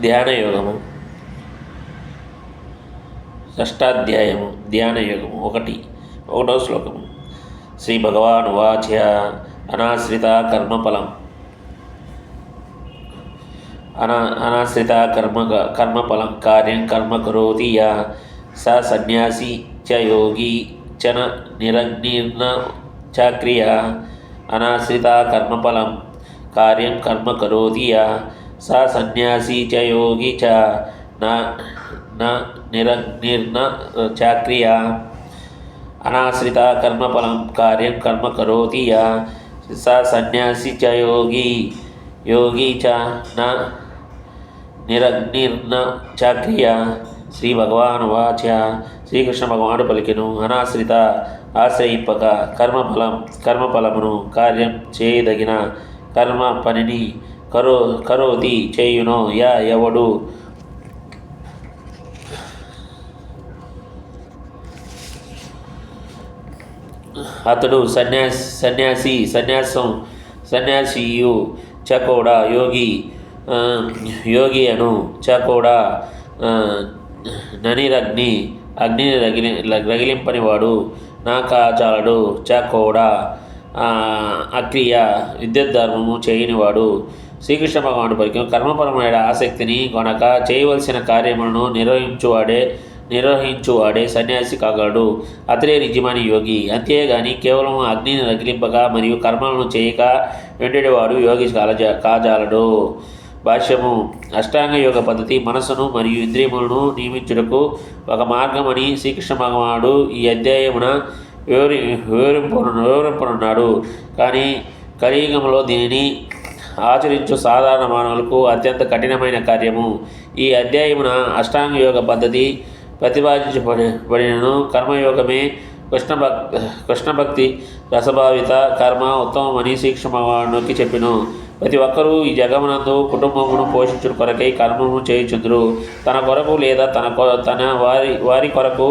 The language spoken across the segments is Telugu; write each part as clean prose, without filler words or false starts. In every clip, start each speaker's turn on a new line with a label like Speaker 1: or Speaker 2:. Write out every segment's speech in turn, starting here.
Speaker 1: ధ్యానయోగము. షష్టాధ్యాయము ధ్యానయోగము. ఒకటో శ్లోకము. శ్రీ భగవానువాచ అనాశ్రిత కర్మఫలం కర్మఫలం కార్యం కర్మ కరోతి యా స సన్యాసి చ యోగి చ నిరగ్నిర్న చ క్రియా. అనాశ్రిత కర్మఫలం కార్యం కర్మ కరోతి యా స సన్యాసి చ యోగి చ నిరగ్నిర్న చ క్రియా. అనాశ్రిత కర్మఫలం కార్యం కర్మ కరోతి యా స సన్యాసి చ యోగి చ నిరగ్నిర్న చ క్రియా. శ్రీ భగవానువాచ శ్రీకృష్ణ భగవానుడు పలికెను. అనాశ్రిత ఆశ్రయింపక కర్మఫలమును కార్యం చేయదగిన కర్మ పనిని కరోతి చేయునో ఎవడు అతడు సన్యాసియు చ కూడా యోగి అను చ కూడా అగ్నిని రగిలింపనివాడు నా కాజాలడు చ కూడా అక్రియ విద్యుద్ధర్మము చేయనివాడు. శ్రీకృష్ణ భగవానుడు పలికిన కర్మపరమైన ఆసక్తిని కొనక చేయవలసిన కార్యములను నిర్వహించువాడే సన్యాసి కాగలడు. అతడే నిజమైన యోగి. అంతేగాని కేవలం అగ్నిని రగిలింపక మరియు కర్మలను చేయక వెంటేవాడు యోగి కాజాలడు. భాష్యము. అష్టాంగ యోగ పద్ధతి మనస్సును మరియు ఇంద్రియములను నియమించుటకు ఒక మార్గమని శ్రీకృష్ణ భగవానుడు ఈ అధ్యాయమున వివరింపనున్నాడు. కానీ కలియుగంలో దీనిని ఆచరించు సాధారణ మానవులకు అత్యంత కఠినమైన కార్యము. ఈ అధ్యాయమున అష్టాంగ యోగ పద్ధతి ప్రతిపాదించబడినను కర్మయోగమే కృష్ణభక్తి రసభావిత కర్మ ఉత్తమమని శ్రీకృష్ణ భగవానుడికి చెప్పిను. ప్రతి ఒక్కరూ ఈ జగమునందు కుటుంబమును పోషించుట కొరకై కర్మము చేయుచుందురు. తన కొరకు లేదా తన వారి కొరకు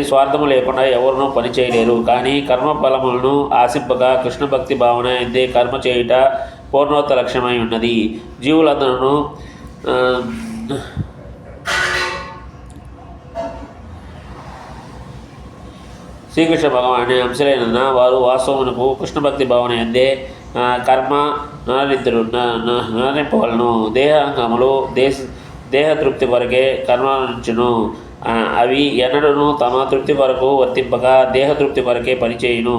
Speaker 1: స్వార్థము లేకుండా ఎవరునూ పని చేయలేరు. కానీ కర్మఫలములను ఆశింపక కృష్ణభక్తి భావన ఎందే కర్మ చేయుట పూర్ణోత్తర లక్ష్యమై ఉన్నది. జీవులందరూ శ్రీకృష్ణ భగవాని అంశలైన వారు వాస్తవమునకు కృష్ణభక్తి భావన ఎందే కర్మ నరింపవలను. దేహాంగములు దేహ తృప్తి కొరకే కర్మనుంచును. అవి ఎన్నడూ తమ తృప్తి కొరకు వర్తింపక దేహతృప్తి కొరకే పనిచేయును.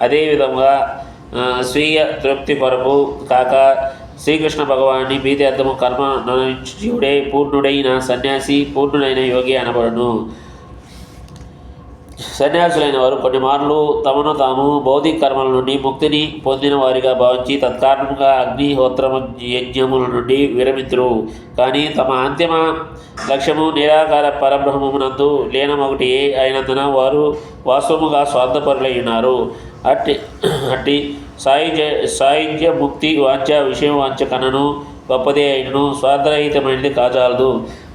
Speaker 1: అదేవిధంగా స్వీయ తృప్తి కొరకు కాక శ్రీకృష్ణ భగవాన్ని ప్రీత్యర్థము కర్మ నరించుడే పూర్ణుడైన సన్యాసి పూర్ణుడైన యోగి అనబడును. సన్యాసులైన వారు కొన్ని మార్లు తమను తాము భౌతిక కర్మల నుండి ముక్తిని పొందిన వారిగా భావించి తత్కారణంగా అగ్నిహోత్రము యజ్ఞముల నుండి విరమితురు. కానీ తమ అంతిమ లక్ష్యము నిరాకార పరబ్రహ్మమునందు లీనమొకటి అయినందున వారు వాస్తవముగా స్వార్థపరులై ఉన్నారు. అట్టి సాయుధ్య ముక్తి వాంఛ విషయం వాంఛ కనను గొప్పదే అయినను స్వార్థరహితమైనది కాజాలదు.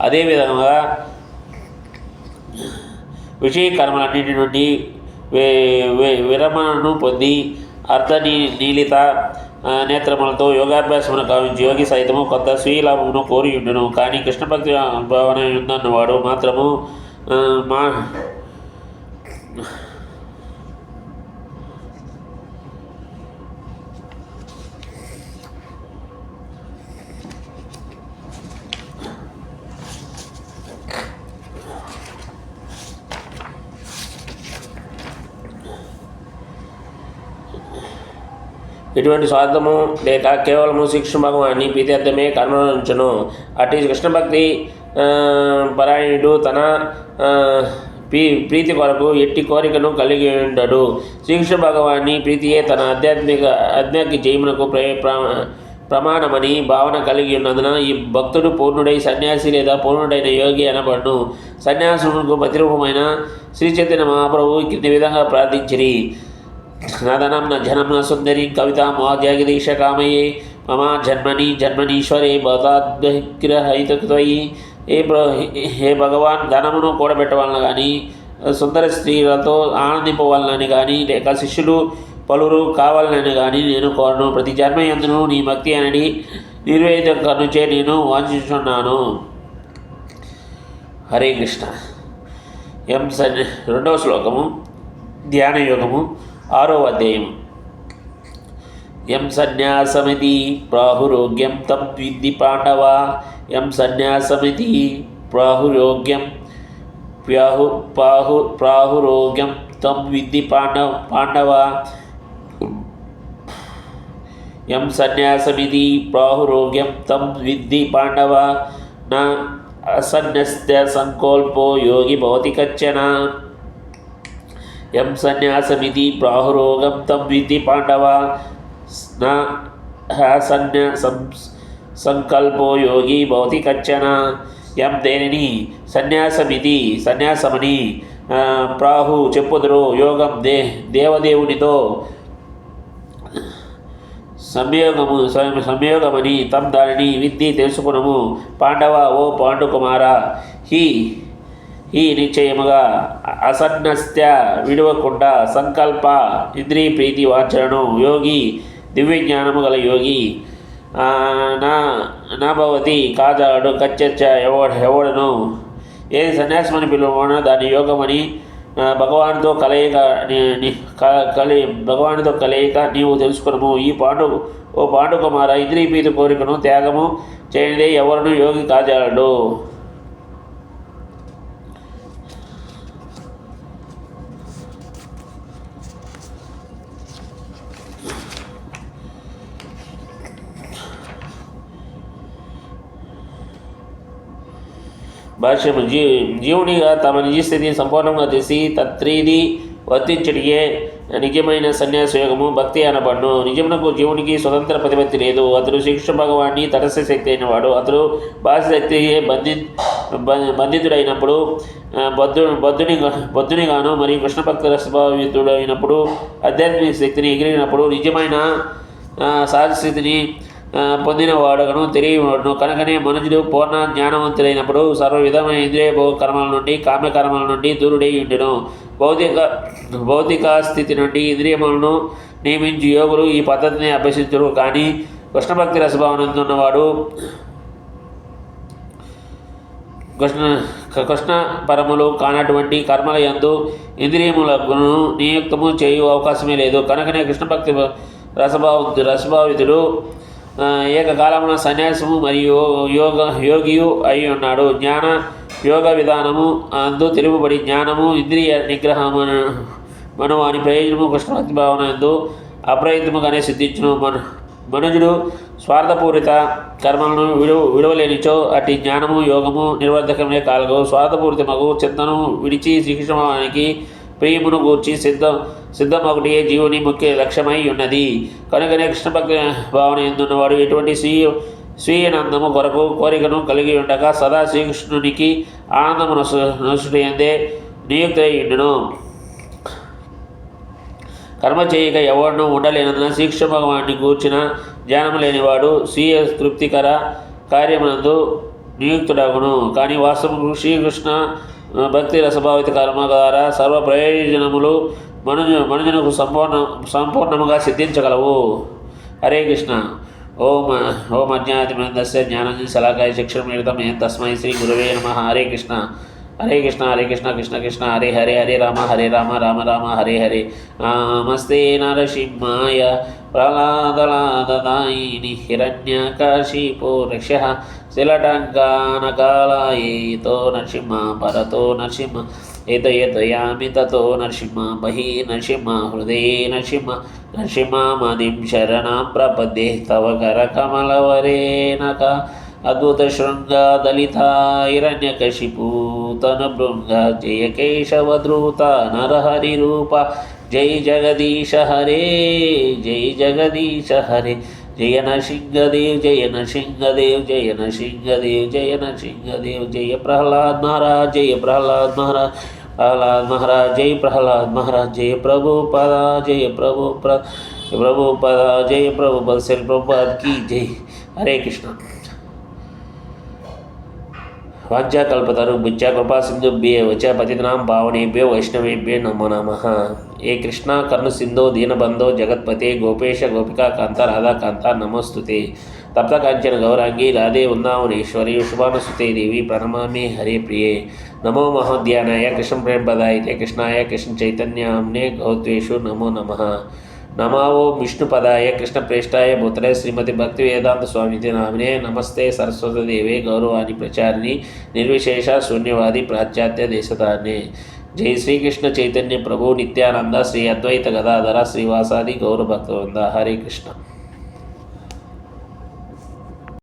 Speaker 1: అదేవిధంగా విషయ కర్మలన్నింటి నుండి విరమణను పొంది నీలిత నేత్రములతో యోగాభ్యాసమును కావించి యోగి సైతము కొంత స్వీలాభమును కోరి ఉండును. కానీ కృష్ణభక్తి భావన ఉందన్నవాడు మాత్రము ఎటువంటి స్వార్థము లేక కేవలము శ్రీకృష్ణ భగవాన్ని ప్రీత్యర్థమే కర్మనుంచును. అటు కృష్ణభక్తి పరాయణుడు తన ప్రీతి కొరకు ఎట్టి కోరికను కలిగి ఉండడు. శ్రీకృష్ణ భగవాన్ని ప్రీతియే తన ఆధ్యాత్మిక జయమునకు ప్రమాణమని భావన కలిగి ఉన్నందున ఈ భక్తుడు పూర్ణుడై సన్యాసి లేదా పూర్ణుడైన యోగి అనబడును. సన్యాసులకు ప్రతిరూపమైన శ్రీ చైతన్య మహాప్రభు కింది విధంగా ప్రార్థించిరి. నదనం న జనం న సుందరి కవిత మోద్యాగిరీష కామయే మమ జన్మనీశ్వరే బతాద్గ్రహితయి. హే భగవాన్, ధనమును కూడబెట్టవాలని కానీ సుందర స్త్రీలతో ఆనందింపవాలని కానీ లేక శిష్యులు పలువురు కావాలని కానీ నేను కోరను. ప్రతి జన్మయందును నీ భక్తి అనేది నిర్వేద కనుచే నేను వాంఛించున్నాను. హరే కృష్ణ. రెండవ శ్లోకము ధ్యాన యోగము 6వ అధ్యాయము. యం సన్యాసమితి ప్రాహురోగ్యం తం విద్ధి పాండవ. యం సన్యాసమితి ప్రాహురోగ్యం ప్రాహురోగ్యం తం విద్ధి పాండవ. యం సన్యాసమితి ప్రాహురోగ్యం తం విద్ధి పాండవ. నా అసన్యస్య సంకల్పో యోగి భవతి కచ్చన. యం సన్యాసమితి ప్రాహురోగం తం విద్ధి పాండవ. నా అసన్య సంకల్పో యోగి భవతి కచ్చన. యం దేనిని సన్యాసమితి సన్యాసమని ప్రాహు చెప్పుదురు. యోగం దేవదేవునితో సంయోగమని తం దానిని విద్ధి తెలుసుకునము. పాండవ ఓ పాండుకుమార. హీ నిశ్చయముగా అసన్నస్య విడవకుండా సంకల్ప ఇంద్రియ ప్రీతి వాంఛనను యోగి దివ్యజ్ఞానము గల యోగి నాభవతి కాదాడు కచ్చచ్చ ఎవడను. ఏది సన్యాసమని పిలువనో దాని యోగమని భగవానుతో కలయిక నీవు తెలుసుకునము. ఓ పాండుకుమార, ఇంద్రియ ప్రీతి కోరికను త్యాగము చేయనిదే ఎవరును యోగి కాజాడు. భాష్యము జీవునిగా తమ నిజస్థితిని సంపూర్ణంగా తెలిసి తత్రీది వర్తించడియే నిజమైన సన్యాస యోగము భక్తి అనబడును. నిజమునకు జీవునికి స్వతంత్ర ప్రతిపత్తి లేదు. అతడు శ్రీకృష్ణ భగవాన్ని తటస్థ శక్తి అయినవాడు. అతడు బాహ్య శక్తియే బంధితుడైనప్పుడు బద్ధునిగాను మరియు కృష్ణ భక్త రసభావితుడు అయినప్పుడు ఆధ్యాత్మిక శక్తిని ఎగిరినప్పుడు నిజమైన సహజ స్థితిని పొందిన వాడును తెలియవాడును. కనుకనే మనుషుడు పూర్ణ జ్ఞానవంతుడైనప్పుడు సర్వ విధమైన ఇంద్రియ కర్మల నుండి కామ్యకర్మల నుండి దూరుడై ఉండును. భౌతిక స్థితి నుండి ఇంద్రియములను నియమించి యోగులు ఈ పద్ధతిని అభ్యసించరు. కానీ కృష్ణభక్తి రసభావనందున్నవాడు కృష్ణ పరములు కానటువంటి కర్మల యందు ఇంద్రియములను నియుక్తము చేయు అవకాశమే లేదు. కనుకనే కృష్ణభక్తి రసభావితుడు ఏకకాలమున సన్యాసము మరియు యోగియు అయి ఉన్నాడు. జ్ఞాన యోగ విధానము అందు తెలుపబడి జ్ఞానము ఇంద్రియ నిగ్రహము అని ప్రయోజనము కృష్ణభక్తి భావన ఎందు అప్రయత్నముగానే సిద్ధించును. మనుజుడు స్వార్థపూరిత కర్మలను విడవలేనిచో అట్టి జ్ఞానము యోగము నిర్వర్ధకమే కాలగు. స్వార్థపూరితమగు చింతను విడిచి శ్రీకృష్ణానికి ప్రియమును గూర్చి సిద్ధమొకటి జీవుని ముఖ్య లక్ష్యమై ఉన్నది. కనుకనే కృష్ణభక్తి భావన ఎందున్నవాడు ఎటువంటి స్వీయనందము కొరకు కోరికను కలిగి ఉండగా సదా శ్రీకృష్ణునికి ఆనందము నొసుడి అందే నియుక్తై ఉండును. కర్మ చేయక ఎవడను ఉండలేనందున శ్రీకృష్ణ భగవాన్ని గూర్చిన జ్ఞానము లేనివాడు స్వీయ తృప్తికర కార్యమునందు నియుక్తుడగును. కానీ వాస్తవము శ్రీకృష్ణ భక్తి రసభావిత కర్మ ద్వారా సర్వ ప్రయోజనములు మనుజునకు సంపూర్ణముగా సిద్ధించగలవు. హరే కృష్ణ. ఓం అజ్ఞాతిమందస్య జ్ఞానం శలాకాయ శిక్షణమితం తస్మై శ్రీ గురవే నమః. హరే కృష్ణ. హరే కృష్ణ హరే కృష్ణ కృష్ణ కృష్ణ హరే హరే హరే రామ రామ రామ హరే హరే. నమస్తే నరసింహాయ ప్రహ్లాదలాదదాయిని హిరణ్యకాశిపో రక్షః శిలటంకానకాలయేతో నరసింహ పరతో నరసింహ ఏతయామి తతో నరసింహ బహి నరసింహ హృదయే నరసింహ నరసింహ మదిం శరణం ప్రపద్యే తవ కరకమలవరేణక అద్భుత శృంగ దళిత హిరణ్యకశిపు తన బృంగ జయ కేశవద్రూత నరహరి రూప జై జగదీశ హరే జై జగదీశ హరే. జయ నరసింహదేవ్ జయ నరసింహదేవ్ జయ నరసింహదేవ్ జయ నరసింహదేవ్ జయ ప్రహ్లాద్ మహారాజ్ జయ ప్రహ్లాద్ మహారాజ్ ప్రహ్లాద్ మహారాజ్ జయ ప్రహ్లాద్ మహారాజ్ జయ ప్రభుపద జయ ప్రభుపద జయ ప్రభుపద శ్రీ ప్రభుపాద్ కీ జై. హరే కృష్ణ. వాంఛాకల్పతరు బుచ్చ కృపా సింధుభ్యే వచ పతితనాం పావనేభ్యో వైష్ణవేభ్యో నమో నమః. ఏ కృష్ణ కర్ణ సింధో దీనబంధో జగత్పతే గోపేశ గోపికా కాంత రాధాకాంత నమోస్తుతే. तप्तकाञ्चन गौरांगी राधे वृंदावनेश्वरी शुभानुसुते देवी प्रणमामि हरे प्रिये। नमो महोद्यानाय कृष्ण प्रेमपदाय कृष्णाय कृष्ण चैतन्याम्ने गौत्वेषु नमो नमः। नमो विष्णुपदाय कृष्णप्रेष्ठाय भूतले श्रीमती भक्तिवेदांत स्वामी नामिने। नमस्ते सरस्वती देवे गौरवाणी प्रचारिणी निर्विशेष शून्यवादी पाश्चात्य देशतारिणे। जय श्री कृष्ण चैतन्य प्रभु नित्यानंद श्री अद्वैत गदाधर श्रीवासादि गौर भक्तवृंद। हरे कृष्ण।